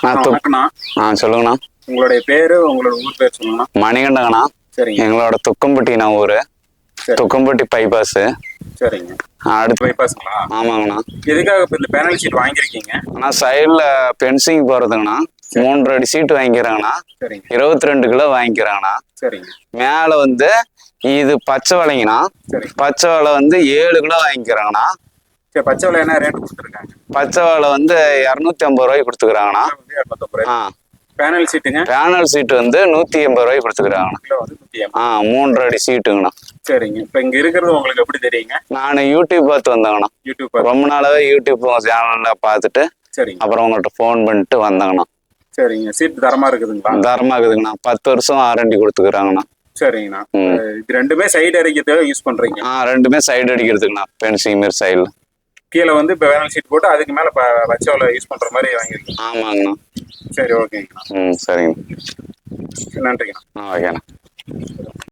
வணக்கண்ணா. சொல்லுங்கண்ணா. உங்களுடைய பேரு, உங்களோட ஊர் பேர் சொல்லுங்கண்ணா. மணிகண்டங்கண்ணா. சரிங்க. எங்களோட துக்கம்பட்டிண்ணா ஊரு. துக்கம்பட்டி பைபாஸ். சரிங்க. அடுத்து பைபாஸ்ங்களா? ஆமாங்கண்ணா. எதுக்காக இப்போ இந்த பேனல் ஷீட் வாங்கியிருக்கீங்க? அண்ணா சைடில் பென்சிங் போகிறதுங்கண்ணா. 3 அடி சீட்டு வாங்கிக்கிறாங்கண்ணா. 22 கிலோ வாங்கிக்கிறாங்கண்ணா. சரிங்க. மேலே வந்து இது பச்சை வலைங்கண்ணா. பச்சை வலை வந்து 7 கிலோ வாங்கிக்கிறாங்கண்ணா. சரி, பச்சை வலை என்ன ரேட் கொடுத்துருக்காங்க? பச்சை வலை வந்து 250 ரூபாய்க்கு கொடுத்துக்கிறாங்கண்ணா. பேனல் சீட்டுங்க? பேனல் சீட்டு வந்து 180 ரூபாய்க்கு கொடுத்துக்கிறாங்கண்ணா. 3 அடி சீட்டுங்கண்ணா. சரிங்க. இப்போ இங்கே இருக்கிறது உங்களுக்கு எப்படி தெரியுங்க? நான் யூடியூப் பார்த்து வந்தேங்கண்ணா. ரொம்ப நாளாவே யூடியூப் சேனலில் பார்த்துட்டு அப்புறம் உங்கள்கிட்ட ஃபோன் பண்ணிட்டு வந்தாங்கண்ணா. சரிங்க. சீட் தரமா இருக்குதுங்களா? தரமா இருக்குதுங்கண்ணா. 10 வருஷம் வாரண்டி கொடுத்துக்கிறாங்கண்ணா. சரிங்கண்ணா. இது ரெண்டுமே சைடு அடிக்கிறதுக்காக யூஸ் பண்றீங்க? ரெண்டுமே சைடு அடிக்கிறதுக்குண்ணா. பென்சிங் மாரி சைடில் கீழே வந்து இப்போ பேனல் ஷீட் போட்டு அதுக்கு மேலே பச்சை வலை யூஸ் பண்ற மாதிரி வாங்கிருக்கீங்க? ஆமாங்கண்ணா. சரி, ஓகேங்கண்ணா. சரிங்கண்ணா. நன்றிங்கண்ணா. ஓகேண்ணா.